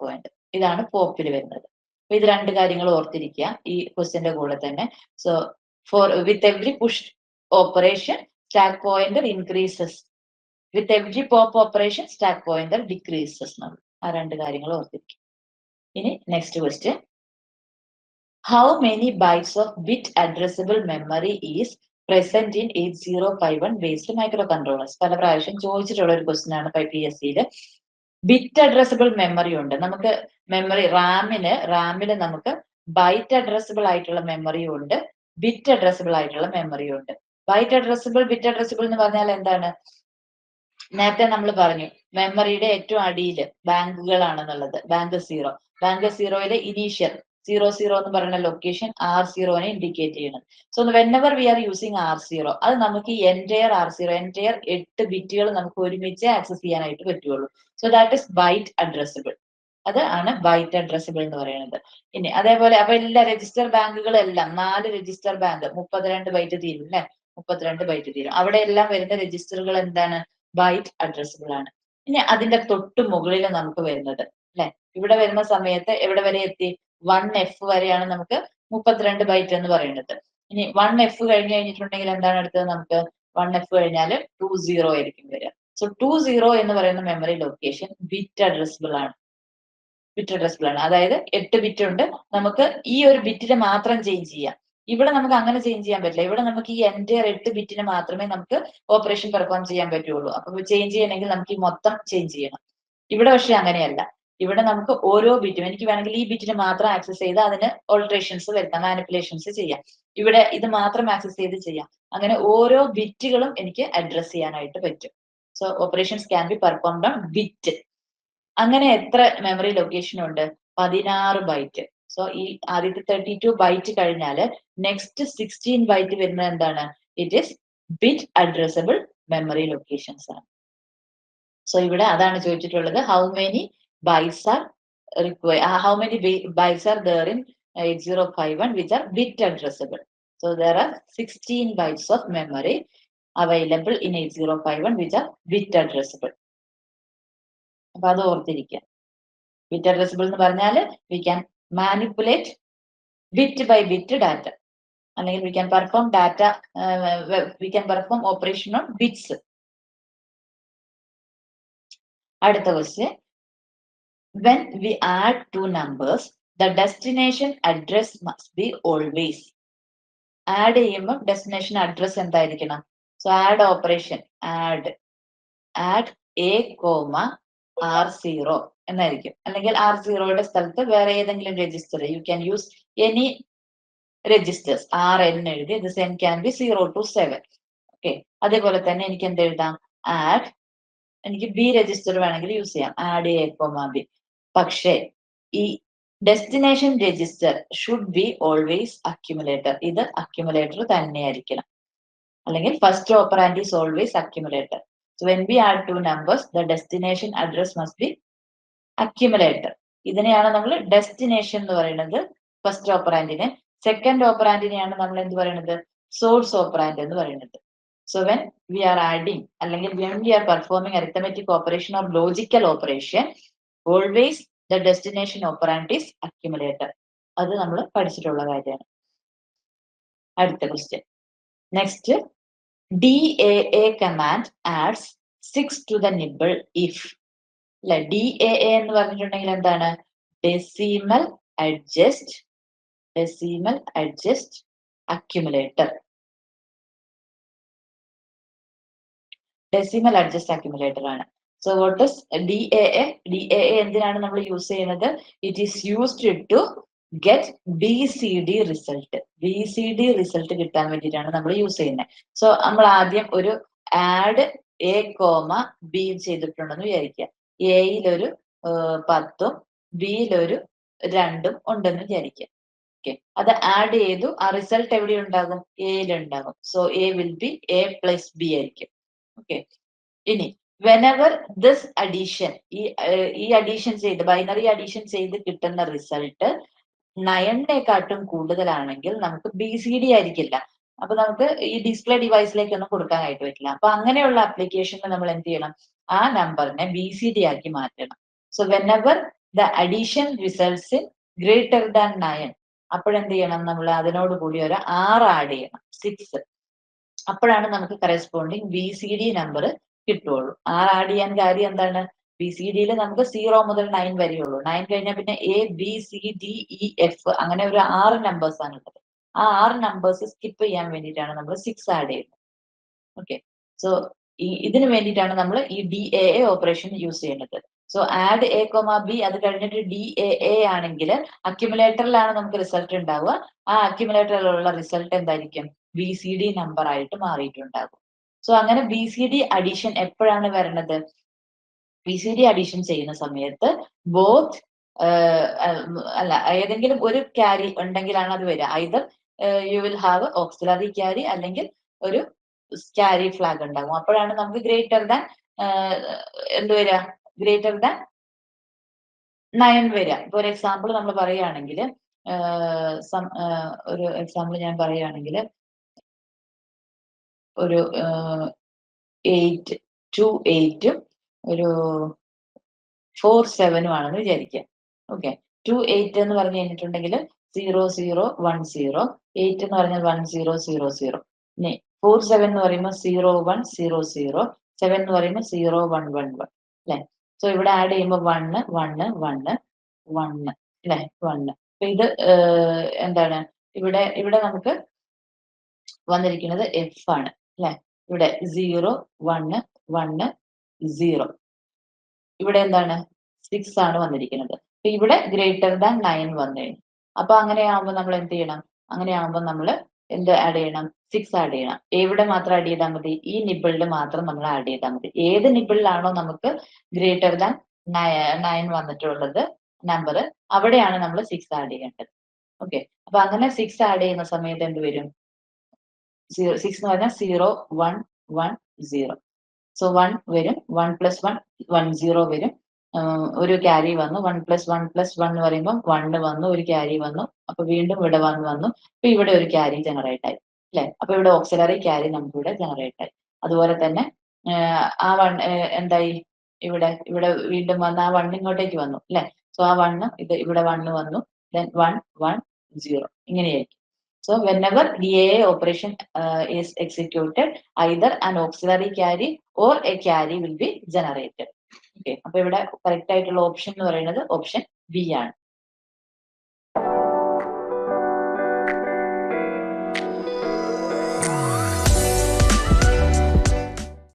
point. ഇതാണ് പോപ്പിൽ വരുന്നത്. അപ്പൊ ഇത് രണ്ട് കാര്യങ്ങൾ ഓർത്തിരിക്കുക ഈ ക്വസ്റ്റ്യന്റെ കൂടെ തന്നെ. So with every push operation, stack pointer increases. With every pop operation, stack pointer decreases. ആ രണ്ട് കാര്യങ്ങൾ ഓർത്തിരിക്കും. ഇനി next question, how many bytes of bit addressable memory is present in 8051 based microcontrollers? പല പ്രാവശ്യം ചോദിച്ചിട്ടുള്ള ഒരു ക്വസ്റ്റ്യൻ ആണ് PSCയിൽ. ബിറ്റ് അഡ്രസ്സബിൾ മെമ്മറി ഉണ്ട്. നമുക്ക് മെമ്മറി റാമില് നമുക്ക് ബൈറ്റ് അഡ്രസ്സബിൾ ആയിട്ടുള്ള മെമ്മറിയും ഉണ്ട്, ബിറ്റ് അഡ്രസ്സബിൾ ആയിട്ടുള്ള മെമ്മറിയും ഉണ്ട്. ബൈറ്റ് അഡ്രസ്സബിൾ, ബിറ്റ് അഡ്രസ്സബിൾ എന്ന് പറഞ്ഞാൽ എന്താണ്? നേരത്തെ നമ്മൾ പറഞ്ഞു മെമ്മറിയുടെ ഏറ്റവും അടിയിൽ ബാങ്കുകളാണെന്നുള്ളത്. ബാങ്ക് 0 ഇനീഷ്യൽ 00 എന്ന് പറയുന്ന ലൊക്കേഷൻ R0നെ ഇൻഡിക്കേറ്റ് ചെയ്യുന്നത്. So whenever we are using R0, അത് നമുക്ക് എൻറ്റയർ R0, എൻറ്റയർ 8 ബിറ്റുകൾ നമുക്ക് ഒരുമിച്ച് ആക്സസ് ചെയ്യാനായിട്ട് പറ്റുള്ളൂ. So that is byte addressable. അത് ആണ് ബൈറ്റ് അഡ്രസ്സബിൾ എന്ന് പറയുന്നത്. ഇനി അതേപോലെ അപ്പൊ എല്ലാ രജിസ്റ്റർ ബാങ്കുകളെല്ലാം 4 രജിസ്റ്റർ ബാങ്ക് 32 ബൈറ്റ് തീരും അല്ലെ, 32 ബൈറ്റ് തീരും. അവിടെ എല്ലാം വരുന്ന രജിസ്റ്ററുകൾ എന്താണ്? ബൈറ്റ് അഡ്രസ്സബിൾ ആണ്. ഇനി അതിന്റെ തൊട്ട് മുകളിൽ നമുക്ക് വരുന്നത് അല്ലെ, ഇവിടെ വരുന്ന സമയത്ത് എവിടെ വരെ എത്തി? 1F വരെയാണ് നമുക്ക് 32 ബൈറ്റ് എന്ന് പറയുന്നത്. ഇനി 1F കഴിഞ്ഞ് കഴിഞ്ഞിട്ടുണ്ടെങ്കിൽ എന്താണ് അടുത്തത്? നമുക്ക് 1F കഴിഞ്ഞാൽ 20 ആയിരിക്കും വരിക. സോ 20 എന്ന് പറയുന്ന മെമ്മറി ലൊക്കേഷൻ ബിറ്റ് അഡ്രസ്സബിൾ ആണ്. ബിറ്റ് അഡ്രസ്സബിൾ ആണ്. അതായത് 8 ബിറ്റ് ഉണ്ട്, നമുക്ക് ഈ ഒരു ബിറ്റിനെ മാത്രം ചേഞ്ച് ചെയ്യാം. ഇവിടെ നമുക്ക് അങ്ങനെ ചേഞ്ച് ചെയ്യാൻ പറ്റില്ല. ഇവിടെ നമുക്ക് ഈ എൻറ്റയർ 8 ബിറ്റിന് മാത്രമേ നമുക്ക് ഓപ്പറേഷൻ പെർഫോം ചെയ്യാൻ പറ്റുള്ളൂ. അപ്പൊ ചേഞ്ച് ചെയ്യണമെങ്കിൽ നമുക്ക് ഈ മൊത്തം ചേഞ്ച് ചെയ്യണം. ഇവിടെ പക്ഷെ അങ്ങനെയല്ല. ഇവിടെ നമുക്ക് ഓരോ ബിറ്റും, എനിക്ക് വേണമെങ്കിൽ ഈ ബിറ്റിന് മാത്രം ആക്സസ് ചെയ്ത് അതിന് ഓൾട്ടറേഷൻസ് വരുത്താം, മാനിപ്പുലേഷൻസ് ചെയ്യാം. ഇവിടെ ഇത് മാത്രം ആക്സസ് ചെയ്ത് ചെയ്യാം. അങ്ങനെ ഓരോ ബിറ്റുകളും എനിക്ക് അഡ്രസ് ചെയ്യാനായിട്ട് പറ്റും. So operations can be performed on bit. അങ്ങനെ എത്ര മെമ്മറി ലൊക്കേഷൻ ഉണ്ട്? 16 ബൈറ്റ്. സോ ഈ ആദ്യത്തെ 32 ബൈറ്റ് കഴിഞ്ഞാല് നെക്സ്റ്റ് 16 ബൈറ്റ് വരുന്നത് എന്താണ്? It is bit addressable memory locations ആണ്. സോ ഇവിടെ അതാണ് ചോദിച്ചിട്ടുള്ളത്. How many bytes are how many bytes are there in 8051 which are bit addressable? So there are 16 bytes of memory available in 8051 which are bit addressable. അപ്പൊ അത് ഓർത്തിരിക്കുക. Bit addressable എന്ന് പറഞ്ഞാൽ we can manipulate bit by bit data, അല്ലെങ്കിൽ we can perform data, we can perform operation on bits. അടുത്ത question, when we add two numbers the destination address must be always. Add ചെയ്യുമ്പോൾ destination address എന്തായിരിക്കണം? So add operation add A, R0 എന്നായിരിക്കും. അല്ലെങ്കിൽ R0യുടെ സ്ഥലത്ത് വേറെ ഏതെങ്കിലും register, you can use any registers. RN എഴുതി this n can be 0 to 7. Okay, അതേപോലെ തന്നെ എനിക്ക് എന്ത് എഴുതാം? ആഡ്, എനിക്ക് B രജിസ്റ്റർ വേണമെങ്കിൽ യൂസ് ചെയ്യാം, ആഡ് A, B. പക്ഷേ ഈ destination register should be always accumulator. ഇത് അക്യുമുലേറ്റർ തന്നെയായിരിക്കണം. അല്ലെങ്കിൽ first operand is always accumulator. So when we add two numbers, the destination address must be accumulator. ഇതിനെയാണ് നമ്മൾ destination എന്ന് പറയുന്നത് ഫസ്റ്റ് ഓപ്പറാൻഡിനെ. സെക്കൻഡ് ഓപ്പറാൻഡിനെയാണ് നമ്മൾ എന്ത് പറയുന്നത്? സോഴ്സ് ഓപ്പറാൻഡ് എന്ന് പറയുന്നത്. So when we are adding അല്ലെങ്കിൽ when we are performing arithmetic operation or logical operation, always the destination operand is accumulator. അത് നമ്മൾ പഠിച്ചിട്ടുള്ള കാര്യമാണ്. അടുത്ത question, next, DAA command adds 6 to the nibble if. അല്ലെ, DAA എന്ന് പറഞ്ഞിട്ടുണ്ടെങ്കിൽ എന്താണ്? Decimal adjust accumulator. Decimal adjust accumulator ആണ്. So what is DAA? DAA എന്തിനാണ് നമ്മൾ യൂസ് ചെയ്യുന്നത്? It is used to get BCD result. BCD result കിട്ടാൻ വേണ്ടിയിട്ടാണ് നമ്മൾ യൂസ് ചെയ്യുന്നത്. സോ നമ്മൾ ആദ്യം ഒരു ആഡ് A, B ചെയ്തിട്ടുണ്ടെന്ന് വിചാരിക്കുക. എയിലൊരു 10ഉം ബിയിലൊരു 2ഉം ഉണ്ടെന്ന് വിചാരിക്കുക. ഓക്കെ, അത് ആഡ് ചെയ്തു, ആ റിസൾട്ട് എവിടെ ഉണ്ടാകും? എയിലുണ്ടാകും. So A will be A plus B ആയിരിക്കും. ഓക്കെ, ഇനി whenever this addition, ഈ അഡീഷൻ ചെയ്ത് ബൈനറി അഡീഷൻ ചെയ്ത് കിട്ടുന്ന റിസൾട്ട് 9നെക്കാട്ടും കൂടുതലാണെങ്കിൽ നമുക്ക് BCD ആയിരിക്കില്ല. അപ്പൊ നമുക്ക് ഈ ഡിസ്പ്ലേ ഡിവൈസിലേക്കൊന്നും കൊടുക്കാനായിട്ട് പറ്റില്ല. അപ്പൊ അങ്ങനെയുള്ള ആപ്ലിക്കേഷനിൽ നമ്മൾ എന്ത് ചെയ്യണം? ആ നമ്പറിനെ BCD ആക്കി മാറ്റണം. So whenever the addition results in greater than 9, അപ്പോഴെന്ത് ചെയ്യണം? നമ്മൾ അതിനോട് കൂടി ഒരു 6 ആഡ് ചെയ്യണം, 6. അപ്പോഴാണ് നമുക്ക് കറസ്പോണ്ടിങ് BCD നമ്പർ കിട്ടുള്ളൂ. 6 ആഡ് ചെയ്യാൻ കാര്യം എന്താണ്? ബി സി ഡിയിൽ നമുക്ക് 0 മുതൽ 9 വരെയുള്ളൂ. 9 കഴിഞ്ഞാൽ പിന്നെ A B C D E F അങ്ങനെ ഒരു 6 നമ്പേഴ്സ് ആണ് ഉള്ളത്. ആ 6 നമ്പേഴ്സ് സ്കിപ്പ് ചെയ്യാൻ വേണ്ടിയിട്ടാണ് നമ്മൾ 6 ആഡ് ചെയ്യുന്നത്. ഓക്കെ, സോ ഇതിന് വേണ്ടിയിട്ടാണ് നമ്മൾ ഈ ഡി എ ഓപ്പറേഷൻ യൂസ് ചെയ്യുന്നത്. So add A comma B അത് കഴിഞ്ഞിട്ട് ഡി എ ആണെങ്കിൽ അക്യുമുലേറ്ററിലാണ് നമുക്ക് റിസൾട്ട് ഉണ്ടാവുക. ആ അക്യുമുലേറ്ററിലുള്ള റിസൾട്ട് എന്തായിരിക്കും? ബി സി ഡി നമ്പർ ആയിട്ട് മാറിയിട്ടുണ്ടാകും. സോ അങ്ങനെ ബി സി ഡി അഡീഷൻ എപ്പോഴാണ് വരുന്നത്? ബി സി ഡി അഡീഷൻ ചെയ്യുന്ന സമയത്ത് ബോത്ത് അല്ല ഏതെങ്കിലും ഒരു ക്യാരി ഉണ്ടെങ്കിലാണ് അത് വരിക. Either U will have auxiliary carry അല്ലെങ്കിൽ ഒരു ക്യാരി ഫ്ലാഗ് ഉണ്ടാകും. അപ്പോഴാണ് നമുക്ക് ഗ്രേറ്റർ ദാൻ എന്ത് വരിക? ഗ്രേറ്റർ ദാൻ 9 വരിക. ഇപ്പൊ ഒരു എക്സാമ്പിൾ നമ്മൾ പറയുകയാണെങ്കിൽ ഒരു എക്സാമ്പിൾ ഞാൻ പറയുകയാണെങ്കിൽ ഒരു 8 2 8 ഒരു 4 7 ആണെന്ന് വിചാരിക്കുക. ഓക്കെ, 2 8 എന്ന് പറഞ്ഞു കഴിഞ്ഞിട്ടുണ്ടെങ്കിൽ 0 0 1 0, 8 എന്ന് പറഞ്ഞാൽ 1 0 0 0. ഇനി 4 7 എന്ന് പറയുമ്പോൾ 0 1 0 0, 7 എന്ന് പറയുമ്പോൾ 0 1 1 1 അല്ലെ. സോ ഇവിടെ ആഡ് ചെയ്യുമ്പോൾ 1 1 1 1 അല്ലെ 1. അപ്പൊ ഇത് എന്താണ് ഇവിടെ ഇവിടെ നമുക്ക് വന്നിരിക്കുന്നത് എഫ് ആണ് അല്ലെ. ഇവിടെ 0 1 1 0, ഇവിടെ എന്താണ് 6 ആണ് വന്നിരിക്കുന്നത്. അപ്പൊ ഇവിടെ ഗ്രേറ്റർ ദാൻ 9 വന്നു കഴിഞ്ഞു. അപ്പൊ അങ്ങനെയാകുമ്പോൾ നമ്മൾ എന്ത് ചെയ്യണം? അങ്ങനെയാകുമ്പോൾ നമ്മൾ എന്ത് ആഡ് ചെയ്യണം? 6 ആഡ് ചെയ്യണം. എവിടെ മാത്രം ആഡ് ചെയ്താൽ മതി? ഈ നിബിളിൽ മാത്രം നമ്മൾ ആഡ് ചെയ്താൽ മതി. ഏത് നിബിളിലാണോ നമുക്ക് ഗ്രേറ്റർ ദാൻ 9 വന്നിട്ടുള്ളത് നമ്പർ, അവിടെയാണ് നമ്മൾ 6 ആഡ് ചെയ്യേണ്ടത്. ഓക്കെ, അപ്പൊ അങ്ങനെ 6 ആഡ് ചെയ്യുന്ന സമയത്ത് എന്ത് വരും? 6 എന്ന് പറഞ്ഞാൽ 0 1 1 0. സോ 1 വരും, 1 + 1 1 0 വരും. ഒരു ക്യാരി വന്നു, 1 + 1 + 1 എന്ന് പറയുമ്പോൾ 1 വന്നു, ഒരു ക്യാരി വന്നു. അപ്പൊ വീണ്ടും ഇവിടെ 1 വന്നു. അപ്പൊ ഇവിടെ ഒരു ക്യാരി ജനറേറ്റ് ആയി അല്ലെ. അപ്പൊ ഇവിടെ ഓക്സിലറി ക്യാരി നമുക്ക് ഇവിടെ ജനറേറ്റ് ആയി. അതുപോലെ തന്നെ ആ 1 എന്തായി? ഇവിടെ ഇവിടെ വീണ്ടും വന്ന് ആ 1 ഇങ്ങോട്ടേക്ക് വന്നു അല്ലെ. സോ ആ 1 ഇത് ഇവിടെ 1 വന്നു, then 1 1 0 ഇങ്ങനെയായിരിക്കും. So whenever DAA operation is executed, either an auxiliary carry or a carry will be generated. Okay, അപ്പൊ ഇവിടെ കറക്റ്റ് ആയിട്ടുള്ള ഓപ്ഷൻ എന്ന് പറയുന്നത് ഓപ്ഷൻ ബി ആണ്.